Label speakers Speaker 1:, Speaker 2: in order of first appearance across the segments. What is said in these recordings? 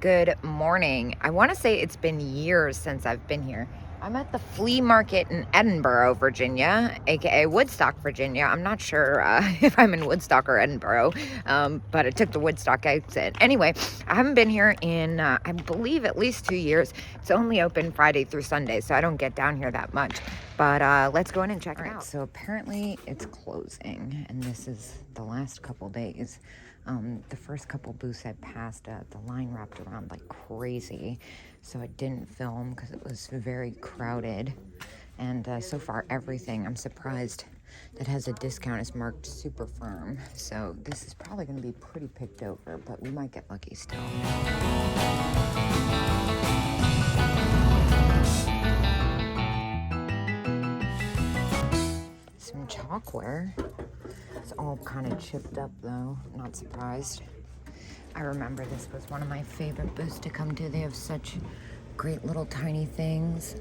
Speaker 1: Good morning. I want to say it's been years since I've been here. I'm at the Flea Market in Edinburgh, Virginia, aka Woodstock, Virginia. I'm not sure if I'm in Woodstock or Edinburgh, but I took the Woodstock exit. Anyway, I haven't been here in, I believe, at least 2 years. It's only open Friday through Sunday, so I don't get down here that much. But let's go in and check it out. So apparently it's closing, and this is the last couple days. The first couple booths I passed, the line wrapped around like crazy, so I didn't film because it was very crowded. And so far everything, I'm surprised, that has a discount is marked super firm. So this is probably going to be pretty picked over, but we might get lucky still. Some chalkware. It's all kind of chipped up though, not surprised. I remember this was one of my favorite booths to come to. They have such great little tiny things.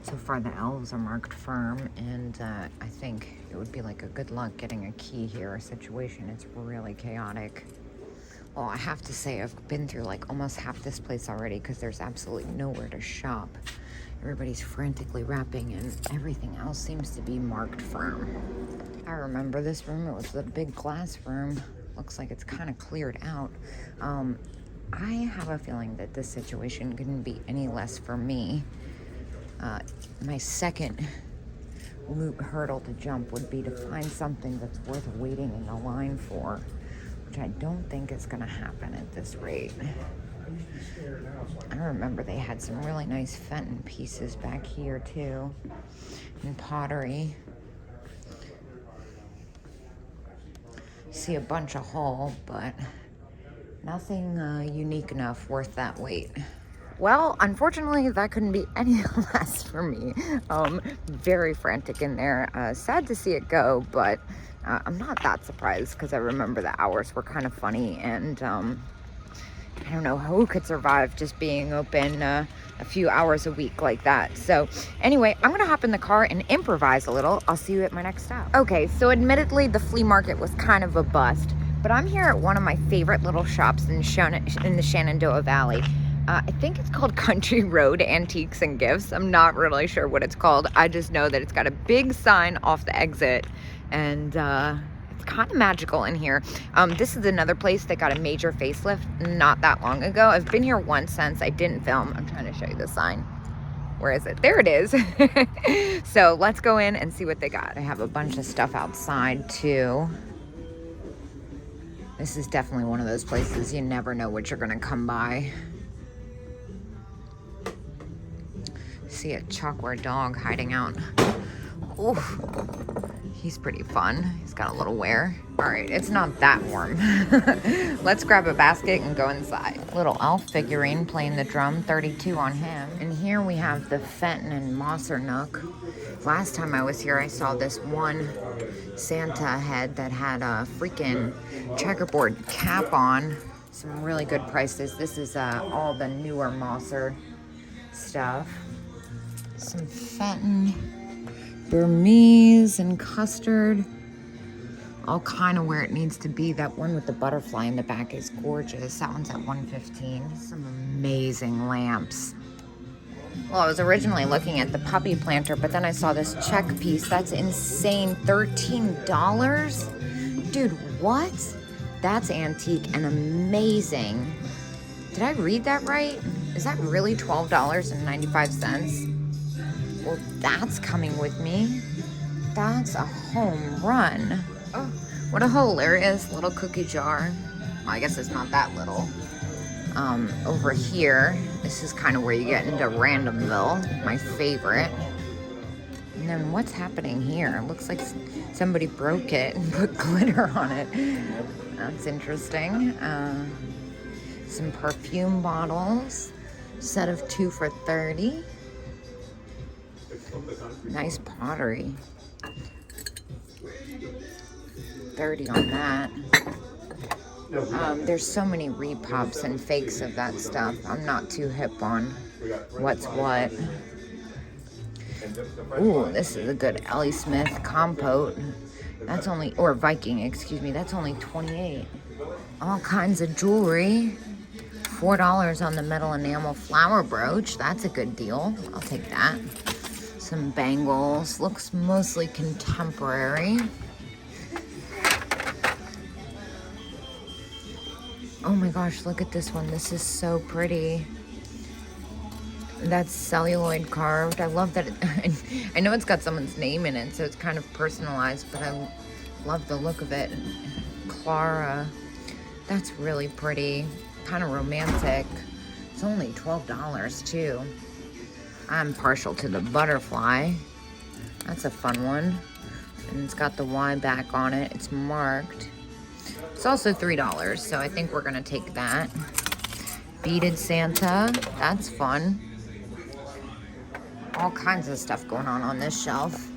Speaker 1: So far the elves are marked firm, and I think it would be like a good luck getting a key here situation. It's really chaotic. Well, I have to say I've been through like almost half this place already because there's absolutely nowhere to shop. Everybody's frantically wrapping and everything else seems to be marked firm. I remember this room. It was the big glass room. Looks like it's kind of cleared out. I have a feeling that this situation couldn't be any less for me. My second hurdle to jump would be to find something that's worth waiting in the line for, which I don't think is going to happen at this rate. I remember they had some really nice Fenton pieces back here too, and pottery. See a bunch of haul, but nothing unique enough worth that wait. Well, unfortunately, that couldn't be any less for me. Very frantic in there. Sad to see it go, but I'm not that surprised because I remember the hours were kind of funny, and I don't know who could survive just being open a few hours a week like that. So anyway, I'm gonna hop in the car and improvise a little. I'll see you at my next stop. Okay, so admittedly the flea market was kind of a bust, but I'm here at one of my favorite little shops in the Shenandoah Valley. I think it's called Country Road Antiques and Gifts. I'm not really sure what it's called. I just know that it's got a big sign off the exit, and it's kind of magical in here. This is another place that got a major facelift not that long ago. I've been here once since. I didn't film. I'm trying to show you the sign. Where is it? There it is. So let's go in and see what they got. I have a bunch of stuff outside too. This is definitely one of those places you never know what you're gonna come by. See a chalkware dog hiding out. Oof. He's pretty fun. He's got a little wear. All right, it's not that warm. Let's grab a basket and go inside. Little elf figurine playing the drum, 32 on him. And here we have the Fenton and Mosser Nook. Last time I was here, I saw this one Santa head that had a freaking checkerboard cap on. Some really good prices. This is all the newer Mosser stuff. Some Fenton, Burmese and custard, all kind of where it needs to be. That one with the butterfly in the back is gorgeous. That one's at $115. Some amazing lamps. Well, I was originally looking at the puppy planter, but then I saw this check piece. That's insane, $13. Dude, what? That's antique and amazing. Did I read that right? Is that really $12.95? Well, that's coming with me. That's a home run. Oh, what a hilarious little cookie jar. Well, I guess it's not that little. Over here, this is kind of where you get into Randomville, my favorite. And then what's happening here? It looks like somebody broke it and put glitter on it. That's interesting. Some perfume bottles. Set of 2 for $30. Nice pottery. $30 on that. There's so many repops and fakes of that stuff. I'm not too hip on what's what. Ooh, this is a good Ellie Smith compote. That's only, or Viking, excuse me, that's only $28. All kinds of jewelry. $4 on the metal enamel flower brooch. That's a good deal. I'll take that. Some bangles. Looks mostly contemporary. Oh my gosh, look at this one. This is so pretty. That's celluloid carved. I love that. I know it's got someone's name in it, so it's kind of personalized, but I love the look of it. Clara. That's really pretty. Kind of romantic. It's only $12 too. I'm partial to the butterfly. That's a fun one. And it's got the Y back on it. It's marked. It's also $3, so I think we're gonna take that. Beaded Santa. That's fun. All kinds of stuff going on this shelf.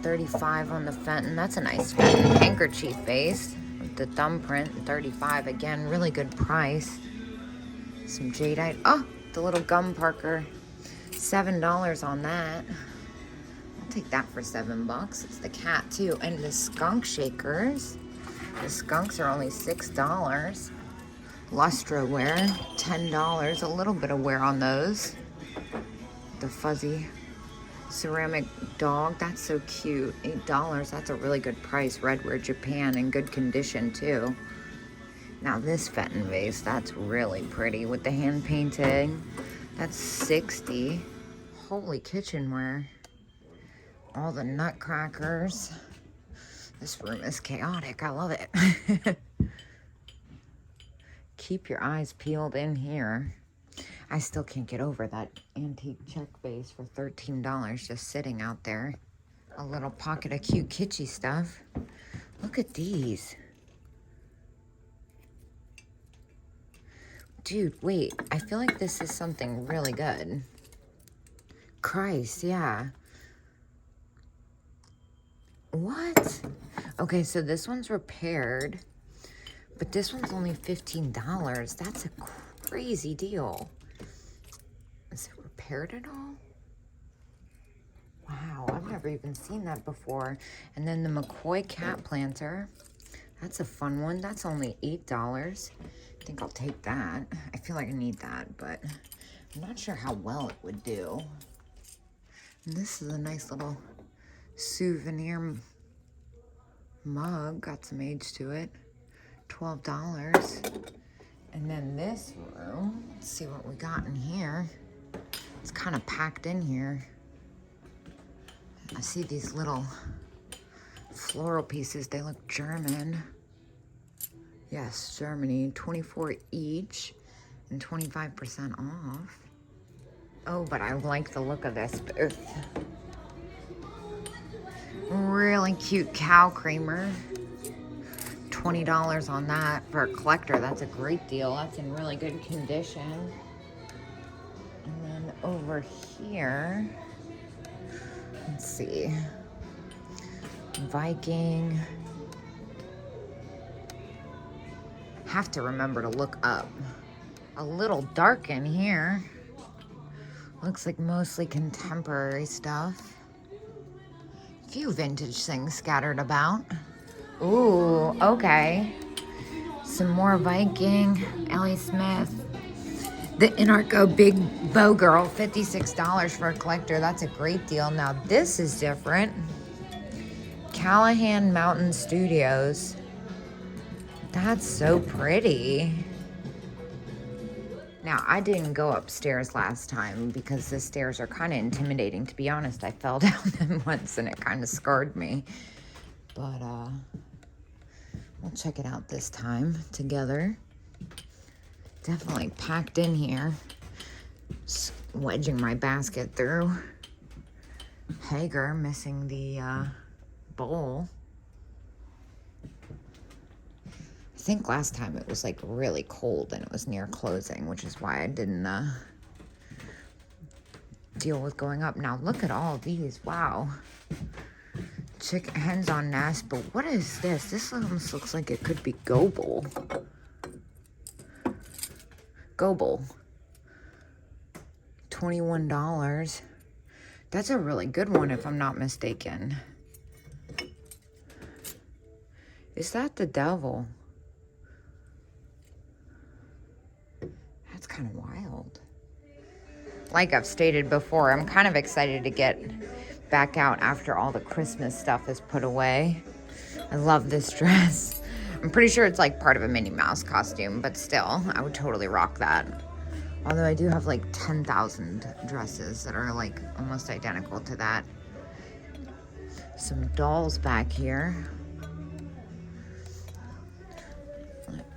Speaker 1: $35 on the Fenton. That's a nice Fenton. Handkerchief base with the thumbprint. $35 again. Really good price. Some jadeite. Oh, the little gum Parker. $7 on that. I'll take that for $7. It's the cat too. And the skunk shakers. The skunks are only $6. Lustra wear. $10. A little bit of wear on those. The fuzzy ceramic dog. That's so cute. $8. That's a really good price. Redware Japan in good condition too. Now this Fenton vase, that's really pretty with the hand painting. That's $60. Holy kitchenware. All the nutcrackers. This room is chaotic. I love it. Keep your eyes peeled in here. I still can't get over that antique check vase for $13 just sitting out there. A little pocket of cute kitschy stuff. Look at these. Dude, wait. I feel like this is something really good. Christ, yeah. What? Okay, so this one's repaired, but this one's only $15. That's a crazy deal. Is it repaired at all? Wow, I've never even seen that before. And then the McCoy cat planter. That's a fun one. That's only $8. I think I'll take that. I feel like I need that, but I'm not sure how well it would do. And this is a nice little souvenir mug. Got some age to it. $12. And then this room, let's see what we got in here. It's kind of packed in here. I see these little floral pieces. They look German. Yes, Germany. $24 each and 25% off. Oh, but I like the look of this booth. Really cute cow creamer. $20 on that for a collector. That's a great deal. That's in really good condition. And then over here, let's see. Viking. Have to remember to look up. A little dark in here. Looks like mostly contemporary stuff. Few vintage things scattered about. Ooh, okay. Some more Viking. Ellie Smith. The Inarco Big Bow Girl, $56 for a collector. That's a great deal. Now this is different. Callahan Mountain Studios. That's so pretty. Now, I didn't go upstairs last time because the stairs are kind of intimidating. To be honest, I fell down them once and it kind of scarred me. But we'll check it out this time together. Definitely packed in here. Just wedging my basket through. Hager missing the bowl. I think last time it was like really cold and it was near closing, which is why I didn't deal with going up. Now look at all these. Wow. Chicken hens on nest, but what is this? This almost looks like it could be Goble. Goble. $21. That's a really good one if I'm not mistaken. Is that the devil? That's kind of wild. Like I've stated before, I'm kind of excited to get back out after all the Christmas stuff is put away. I love this dress. I'm pretty sure it's like part of a Minnie Mouse costume, but still, I would totally rock that. Although I do have like 10,000 dresses that are like almost identical to that. Some dolls back here.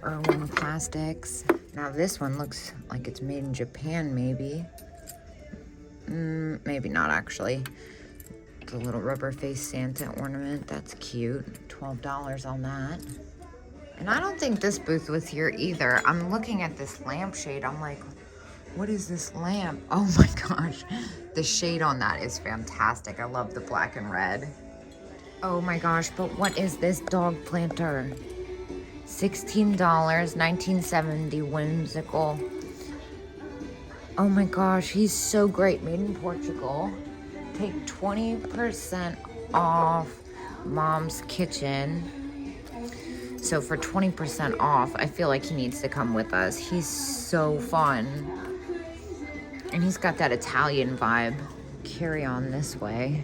Speaker 1: Irwin plastics. Now this one looks like it's made in Japan, maybe. Maybe not actually. The little rubber face Santa ornament. That's cute. $12 on that. And I don't think this booth was here either. I'm looking at this lampshade. I'm like, what is this lamp? Oh my gosh. The shade on that is fantastic. I love the black and red. Oh my gosh, but what is this dog planter? $16, 1970, whimsical. Oh my gosh, he's so great. Made in Portugal. Take 20% off Mom's Kitchen. So for 20% off, I feel like he needs to come with us. He's so fun. And he's got that Italian vibe. Carry on this way.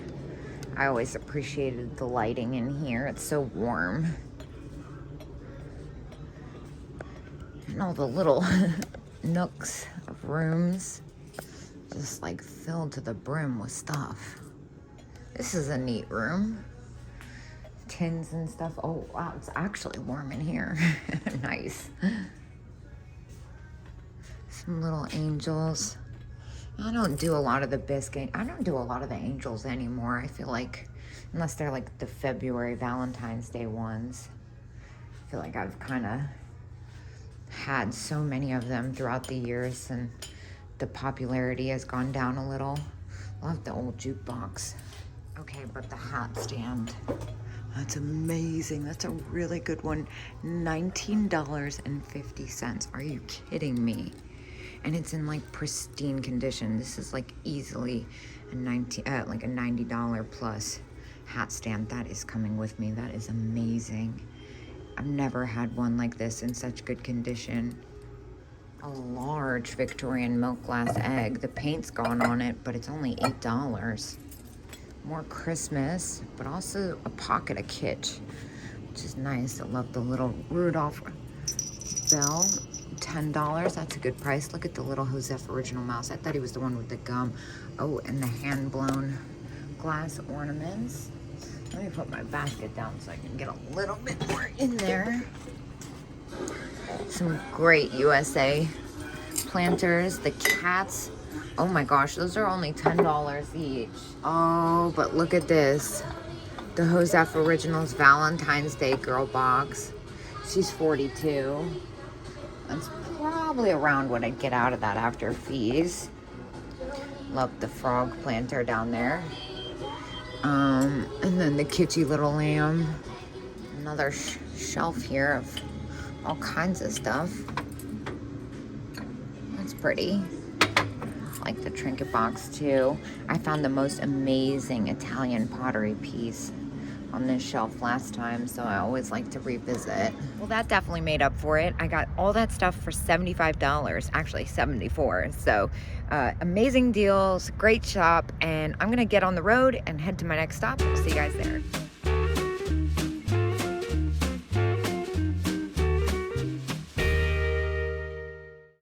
Speaker 1: I always appreciated the lighting in here. It's so warm. And all the little nooks of rooms just like filled to the brim with stuff. This is a neat room. Tins and stuff. Oh wow, it's actually warm in here. Nice. Some little angels. I don't do a lot of the biscuit. I don't do a lot of the angels anymore. I feel like, unless they're like the February Valentine's Day ones. I feel like I've kind of had so many of them throughout the years and the popularity has gone down a little. Love the old jukebox. Okay, but the hat stand. That's amazing. That's a really good one. $19.50. Are you kidding me? And it's in like pristine condition. This is like easily a $90 plus hat stand. That is coming with me. That is amazing. I've never had one like this in such good condition. A large Victorian milk glass egg. The paint's gone on it, but it's only $8. More Christmas, but also a pocket of kitsch, which is nice. I love the little Rudolph bell. $10. That's a good price. Look at the little Joseph original mouse. I thought he was the one with the gum. Oh, and the hand-blown glass ornaments. Let me put my basket down so I can get a little bit more in there. Some great USA planters. The cats. Oh my gosh, those are only $10 each. Oh, but look at this. The Joseph Originals Valentine's Day girl box. She's 42. That's probably around what I'd get out of that after fees. Love the frog planter down there. And then the kitschy little lamb. Another shelf here of all kinds of stuff. That's pretty. I like the trinket box too. I found the most amazing Italian pottery piece on this shelf last time, so I always like to revisit. Well, that definitely made up for it. I got all that stuff for $75, actually $74. So amazing deals, great shop, and I'm gonna get on the road and head to my next stop. See you guys there.